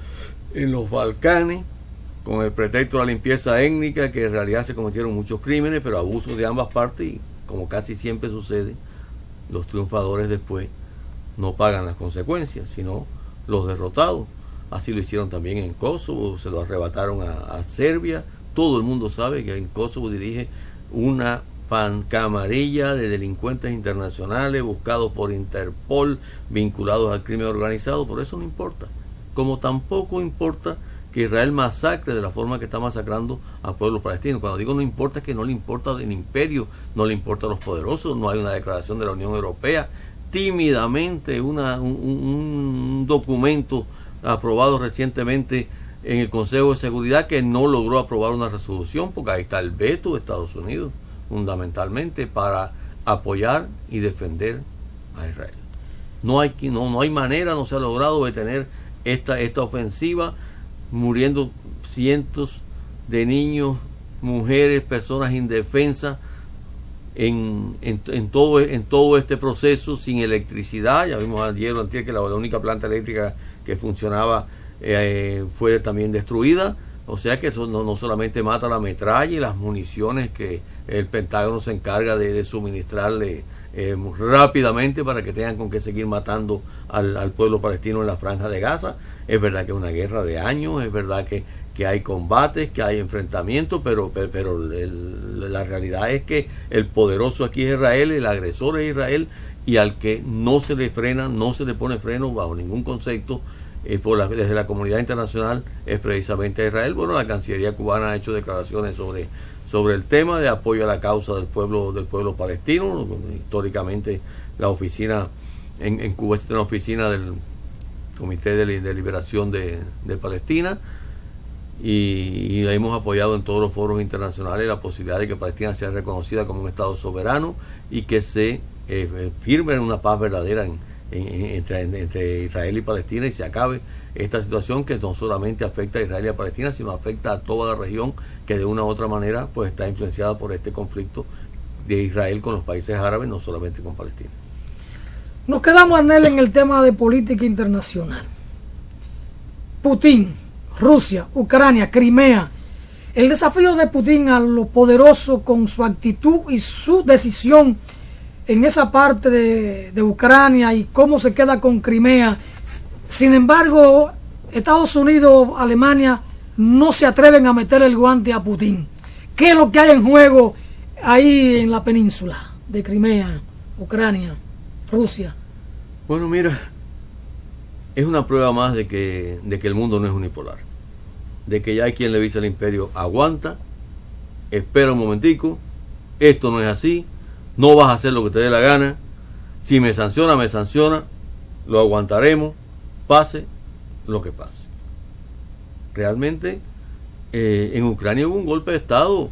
en los Balcanes, con el pretexto de la limpieza étnica, que en realidad se cometieron muchos crímenes, pero abusos de ambas partes, y como casi siempre sucede, los triunfadores después no pagan las consecuencias, sino los derrotados. Así lo hicieron también en Kosovo, se lo arrebataron a Serbia. Todo el mundo sabe que en Kosovo dirige una camarilla de delincuentes internacionales buscados por Interpol, vinculados al crimen organizado. Por eso no importa. Como tampoco importa que Israel masacre de la forma que está masacrando a pueblos palestinos. Cuando digo no importa, es que no le importa el imperio, no le importa a los poderosos. No hay una declaración de la Unión Europea. Tímidamente un documento aprobado recientemente en el Consejo de Seguridad que no logró aprobar una resolución, porque ahí está el veto de Estados Unidos, fundamentalmente para apoyar y defender a Israel. No hay manera, no se ha logrado detener esta ofensiva, muriendo cientos de niños, mujeres, personas indefensas en todo este proceso, sin electricidad. Ya vimos ayer o antier que la única planta eléctrica que funcionaba fue también destruida. O sea que eso no solamente mata la metralla y las municiones que el Pentágono se encarga de suministrarle rápidamente para que tengan con qué seguir matando al pueblo palestino en la Franja de Gaza. Es verdad que es una guerra de años, es verdad que hay combates, que hay enfrentamientos, pero la realidad es que el poderoso aquí es Israel, el agresor es Israel, y al que no se le frena, no se le pone freno bajo ningún concepto desde la comunidad internacional, es precisamente Israel. Bueno, la Cancillería cubana ha hecho declaraciones sobre el tema de apoyo a la causa del pueblo palestino. Históricamente la oficina en Cuba existe una oficina del Comité de Liberación de Palestina, y hemos apoyado en todos los foros internacionales la posibilidad de que Palestina sea reconocida como un Estado soberano y que se firme en una paz verdadera entre Israel y Palestina, y se acabe esta situación que no solamente afecta a Israel y a Palestina, sino afecta a toda la región que de una u otra manera pues está influenciada por este conflicto de Israel con los países árabes, no solamente con Palestina. Nos quedamos, Arnel, en el tema de política internacional. Putin, Rusia, Ucrania, Crimea. El desafío de Putin a lo poderoso con su actitud y su decisión en esa parte de Ucrania y cómo se queda con Crimea. Sin embargo, Estados Unidos, Alemania no se atreven a meter el guante a Putin. ¿Qué es lo que hay en juego ahí en la península de Crimea, Ucrania, Rusia? Bueno, mira, es una prueba más de que el mundo no es unipolar, de que ya hay quien le dice al imperio: aguanta, espera un momentico, esto no es así, no vas a hacer lo que te dé la gana, si me sanciona, lo aguantaremos, pase lo que pase. Realmente en Ucrania hubo un golpe de Estado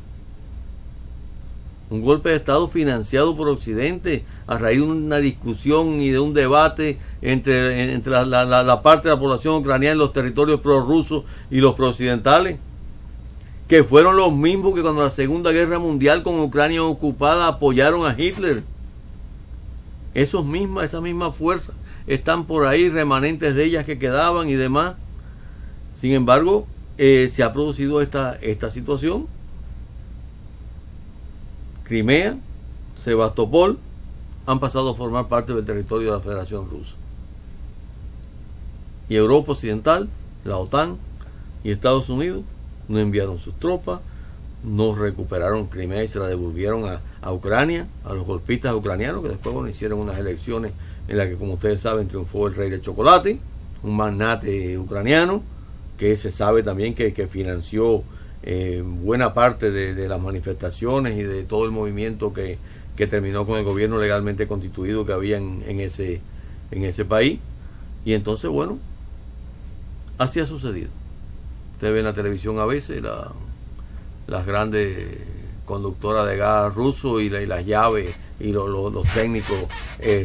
financiado por Occidente a raíz de una discusión y de un debate entre la parte de la población ucraniana en los territorios prorrusos y los prooccidentales. que fueron los mismos que cuando la Segunda Guerra Mundial con Ucrania ocupada apoyaron a Hitler. Esas mismas fuerzas están por ahí, remanentes de ellas que quedaban y demás. Sin embargo, se ha producido esta situación. Crimea, Sebastopol han pasado a formar parte del territorio de la Federación Rusa. Y Europa Occidental, la OTAN y Estados Unidos no enviaron sus tropas, no recuperaron Crimea y se la devolvieron a Ucrania, a los golpistas ucranianos, que después hicieron unas elecciones en las que, como ustedes saben, triunfó el rey del chocolate, un magnate ucraniano, que se sabe también que financió buena parte de las manifestaciones y de todo el movimiento que terminó con el gobierno legalmente constituido que había en ese país. Y entonces, bueno, así ha sucedido. Usted ve en la televisión a veces las grandes conductoras de gas ruso y las llaves y los técnicos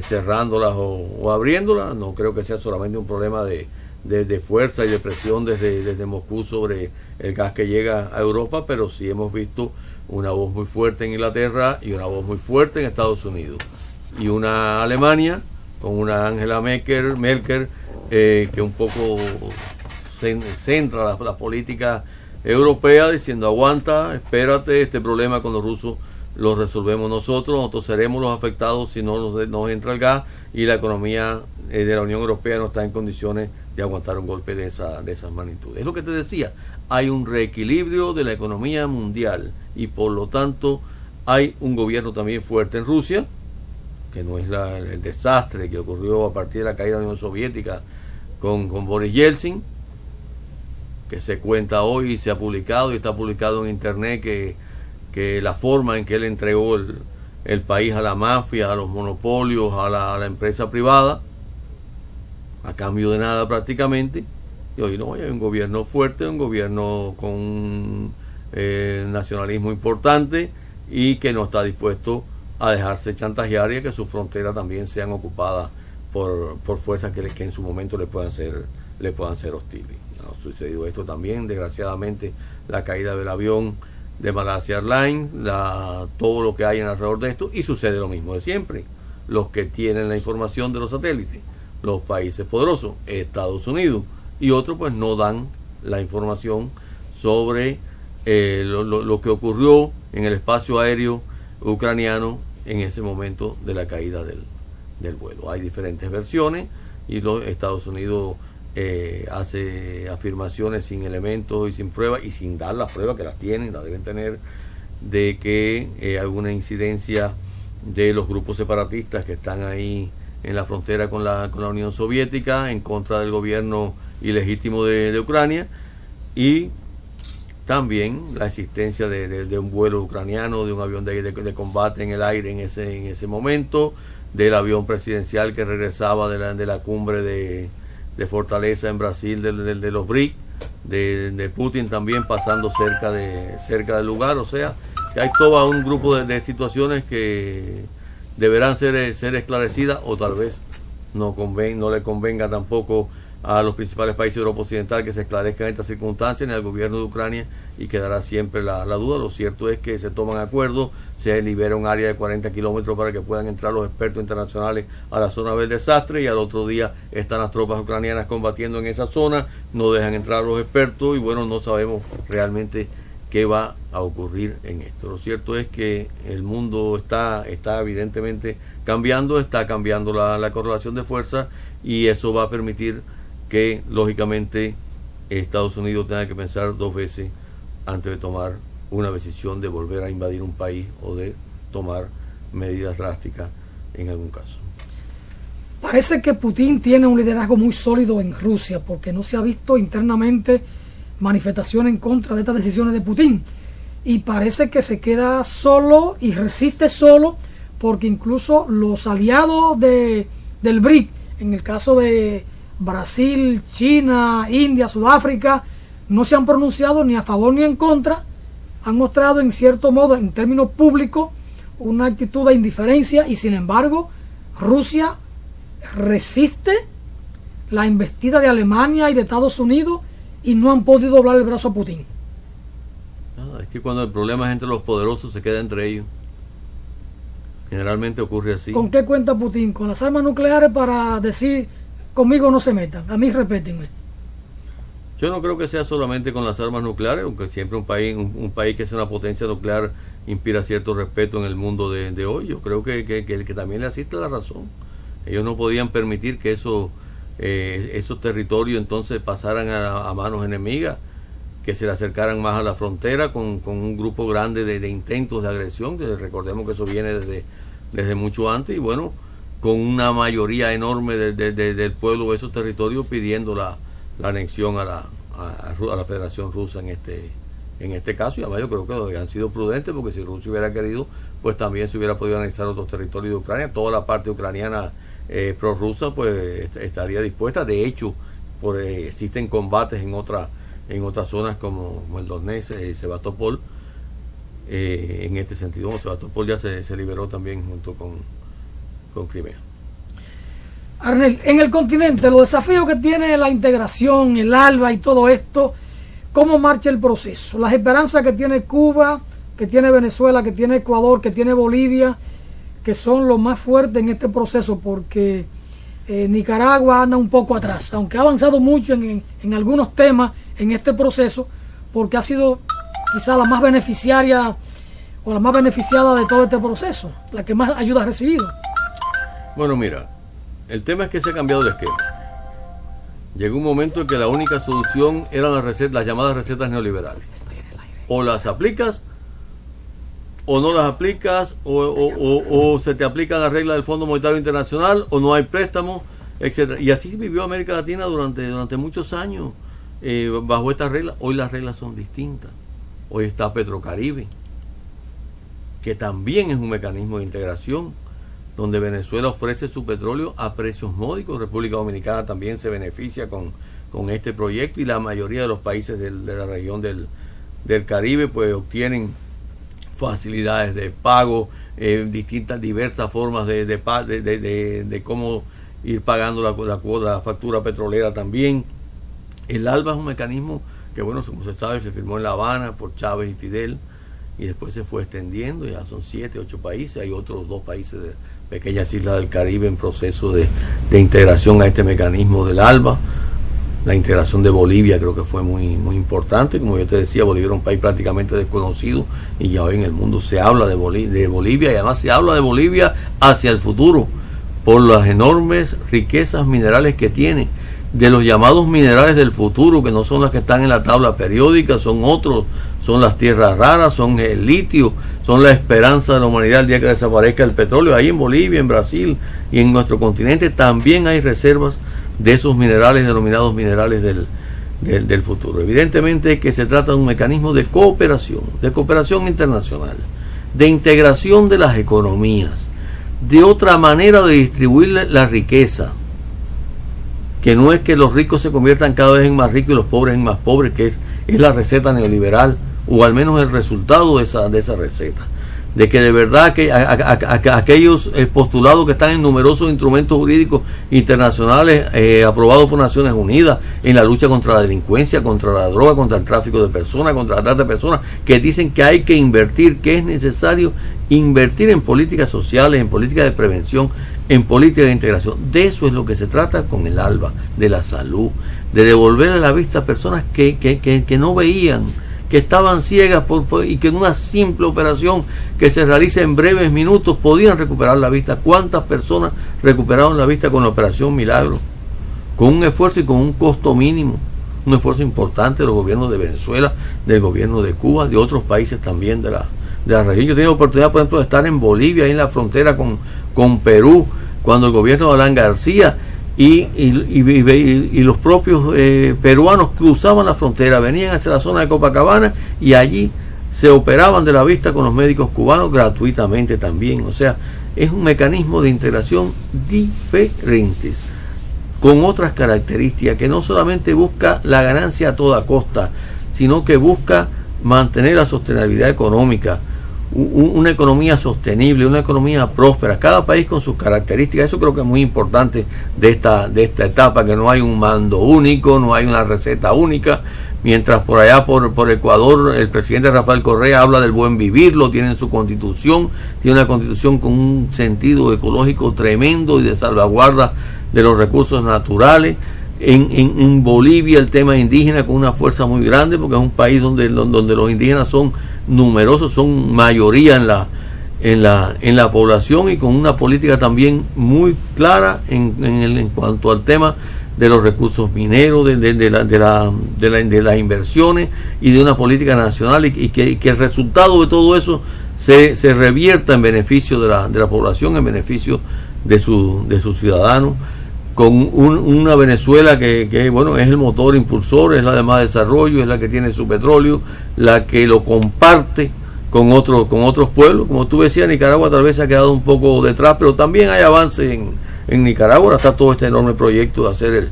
cerrándolas o abriéndolas. No creo que sea solamente un problema de fuerza y de presión desde Moscú sobre el gas que llega a Europa, pero sí hemos visto una voz muy fuerte en Inglaterra y una voz muy fuerte en Estados Unidos. Y una Alemania con una Angela Merkel que un poco centra la política europea diciendo: aguanta, espérate, este problema con los rusos lo resolvemos nosotros seremos los afectados si no nos entra el gas, y la economía de la Unión Europea no está en condiciones de aguantar un golpe de esas magnitudes. Es lo que te decía, hay un reequilibrio de la economía mundial y por lo tanto hay un gobierno también fuerte en Rusia, que no es el desastre que ocurrió a partir de la caída de la Unión Soviética con Boris Yeltsin, que se cuenta hoy y se ha publicado y está publicado en internet que la forma en que él entregó el país a la mafia, a los monopolios, a la empresa privada, a cambio de nada prácticamente. Y hoy no, hay un gobierno fuerte, un gobierno con nacionalismo importante y que no está dispuesto a dejarse chantajear y a que sus fronteras también sean ocupadas por fuerzas que en su momento le puedan ser hostiles. Ha sucedido esto también, desgraciadamente, la caída del avión de Malaysia Airlines, todo lo que hay alrededor de esto, y sucede lo mismo de siempre. Los que tienen la información de los satélites, los países poderosos, Estados Unidos, y otros pues no dan la información sobre lo que ocurrió en el espacio aéreo ucraniano en ese momento de la caída del vuelo. Hay diferentes versiones y los Estados Unidos hace afirmaciones sin elementos y sin pruebas, y sin dar las pruebas que las tienen, las deben tener, de que alguna incidencia de los grupos separatistas que están ahí en la frontera con la Unión Soviética en contra del gobierno ilegítimo de Ucrania, y también la existencia de un vuelo ucraniano, de un avión de combate en el aire en ese momento, del avión presidencial que regresaba de la cumbre de Fortaleza en Brasil, de los BRIC, de Putin también pasando cerca del lugar. O sea, que hay todo un grupo de situaciones que deberán ser esclarecidas, o tal vez no le convenga tampoco a los principales países de Europa Occidental que se esclarezcan estas circunstancias, ni al gobierno de Ucrania, y quedará siempre la duda. Lo cierto es que se toman acuerdos, se libera un área de 40 kilómetros para que puedan entrar los expertos internacionales a la zona del desastre, y al otro día están las tropas ucranianas combatiendo en esa zona, no dejan entrar a los expertos, y bueno, no sabemos realmente qué va a ocurrir en esto. Lo cierto es que el mundo está evidentemente cambiando, está cambiando la correlación de fuerzas, y eso va a permitir que lógicamente Estados Unidos tenga que pensar dos veces antes de tomar una decisión de volver a invadir un país o de tomar medidas drásticas en algún caso. Parece que Putin tiene un liderazgo muy sólido en Rusia, porque no se ha visto internamente manifestaciones en contra de estas decisiones de Putin, y parece que se queda solo y resiste solo, porque incluso los aliados del BRIC, en el caso de Brasil, China, India, Sudáfrica, no se han pronunciado ni a favor ni en contra, han mostrado en cierto modo, en términos públicos, una actitud de indiferencia, y sin embargo Rusia resiste la embestida de Alemania y de Estados Unidos, y no han podido doblar el brazo a Putin. que cuando el problema es entre los poderosos se queda entre ellos. Generalmente ocurre así. ¿Con qué cuenta Putin? ¿Con las armas nucleares para decir conmigo no se metan? A mí respétenme. Yo no creo que sea solamente con las armas nucleares, aunque siempre un país que es una potencia nuclear inspira cierto respeto en el mundo de hoy. Yo creo que también le asiste la razón. Ellos no podían permitir que esos territorios entonces pasaran a manos enemigas, que se le acercaran más a la frontera con un grupo grande de intentos de agresión, que recordemos que eso viene desde mucho antes, y bueno, con una mayoría enorme del pueblo de esos territorios pidiendo la anexión a la Federación Rusa en este caso. Y además yo creo que han sido prudentes, porque si Rusia hubiera querido, pues también se hubiera podido anexar otros territorios de Ucrania. Toda la parte ucraniana prorrusa pues estaría dispuesta. De hecho, existen combates en otras zonas como el Donetsk, Sebastopol, en este sentido. Sebastopol ya se liberó también junto con Crimea. Arnel, en el continente, los desafíos que tiene la integración, el ALBA y todo esto, ¿cómo marcha el proceso? Las esperanzas que tiene Cuba, que tiene Venezuela, que tiene Ecuador, que tiene Bolivia, que son los más fuertes en este proceso, porque Nicaragua anda un poco atrás, aunque ha avanzado mucho en algunos temas en este proceso, porque ha sido quizá la más beneficiaria o la más beneficiada de todo este proceso, la que más ayuda ha recibido. Bueno, mira, el tema es que se ha cambiado de esquema. Llegó un momento en que la única solución eran las llamadas recetas neoliberales. O las aplicas, o no las aplicas, o se te aplican las reglas del Fondo Monetario Internacional, o no hay préstamos, etcétera. Y así vivió América Latina durante muchos años bajo estas reglas. Hoy las reglas son distintas. Hoy está Petrocaribe, que también es un mecanismo de integración, donde Venezuela ofrece su petróleo a precios módicos. República Dominicana también se beneficia con este proyecto, y la mayoría de los países de la región del Caribe pues obtienen facilidades de pago, diversas formas de cómo ir pagando la factura petrolera también. El ALBA es un mecanismo que, bueno, como se sabe, se firmó en La Habana por Chávez y Fidel, y después se fue extendiendo, ya son 7, 8 países, hay otros 2 países de pequeñas islas del Caribe en proceso de integración a este mecanismo del ALBA. La integración de Bolivia creo que fue muy importante. Como yo te decía, Bolivia era un país prácticamente desconocido, y ya hoy en el mundo se habla de Bolivia, y además se habla de Bolivia hacia el futuro por las enormes riquezas minerales que tiene, de los llamados minerales del futuro, que no son las que están en la tabla periódica, son otros, son las tierras raras, son el litio, son la esperanza de la humanidad el día que desaparezca el petróleo. Ahí en Bolivia, en Brasil y en nuestro continente también hay reservas de esos minerales denominados minerales del futuro. Evidentemente que se trata de un mecanismo de cooperación internacional, de integración de las economías, de otra manera de distribuir la riqueza, que no es que los ricos se conviertan cada vez en más ricos y los pobres en más pobres, que es la receta neoliberal, o al menos el resultado de esa receta. De que de verdad que aquellos postulados que están en numerosos instrumentos jurídicos internacionales aprobados por Naciones Unidas en la lucha contra la delincuencia, contra la droga, contra el tráfico de personas, contra la trata de personas, que dicen que hay que invertir, que es necesario invertir en políticas sociales, en políticas de prevención, en política de integración. De eso es lo que se trata con el ALBA, de la salud, de devolverle la vista a personas que no veían, que estaban ciegas y que en una simple operación que se realiza en breves minutos podían recuperar la vista. ¿Cuántas personas recuperaron la vista con la Operación Milagro? Con un esfuerzo y con un costo mínimo, un esfuerzo importante de los gobiernos de Venezuela, del gobierno de Cuba, de otros países también de la región. Yo he tenido la oportunidad, por ejemplo, de estar en Bolivia, ahí en la frontera con Perú, cuando el gobierno de Alan García y los propios peruanos cruzaban la frontera, venían hacia la zona de Copacabana, y allí se operaban de la vista con los médicos cubanos gratuitamente también. O sea, es un mecanismo de integración diferentes, con otras características, que no solamente busca la ganancia a toda costa, sino que busca mantener la sostenibilidad económica, una economía sostenible, una economía próspera, cada país con sus características. Eso creo que es muy importante de esta etapa, que no hay un mando único, no hay una receta única, mientras por allá por Ecuador el presidente Rafael Correa habla del buen vivir, lo tiene en su constitución, tiene una constitución con un sentido ecológico tremendo y de salvaguarda de los recursos naturales. En Bolivia el tema indígena con una fuerza muy grande, porque es un país donde los indígenas son numerosos, son mayoría en la población, y con una política también muy clara en cuanto al tema de los recursos mineros, de las inversiones y de una política nacional, y que el resultado de todo eso se revierta en beneficio de la población, en beneficio de sus ciudadanos, con una Venezuela que bueno, es el motor impulsor, es la de más desarrollo, es la que tiene su petróleo, la que lo comparte con otros pueblos. Como tú decías, Nicaragua tal vez se ha quedado un poco detrás, pero también hay avances en Nicaragua. Ahora está todo este enorme proyecto de hacer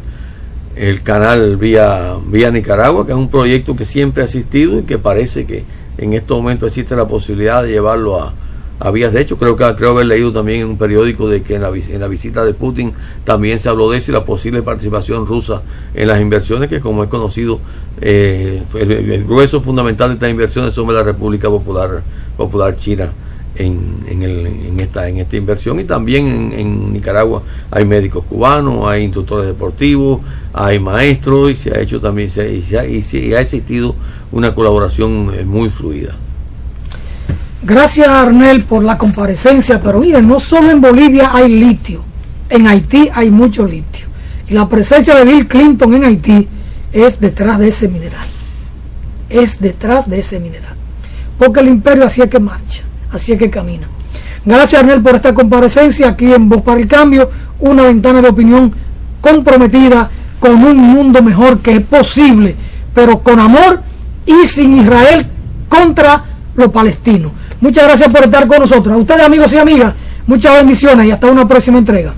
el canal vía Nicaragua, que es un proyecto que siempre ha existido y que parece que en estos momentos existe la posibilidad de llevarlo a vías. De hecho, creo haber leído también en un periódico de que en la visita de Putin también se habló de eso, y la posible participación rusa en las inversiones, que como es conocido, el grueso fundamental de estas inversiones son de la República Popular China en esta inversión. Y también en Nicaragua hay médicos cubanos, hay instructores deportivos, hay maestros, y se ha hecho también y ha existido una colaboración muy fluida. Gracias, Arnel, por la comparecencia. Pero miren, no solo en Bolivia hay litio, en Haití hay mucho litio, y la presencia de Bill Clinton en Haití es detrás de ese mineral, porque el imperio así es que marcha, así es que camina. Gracias, Arnel, por esta comparecencia aquí en Voz para el Cambio, una ventana de opinión comprometida con un mundo mejor que es posible, pero con amor y sin Israel contra los palestinos. Muchas gracias por estar con nosotros. A ustedes, amigos y amigas, muchas bendiciones y hasta una próxima entrega.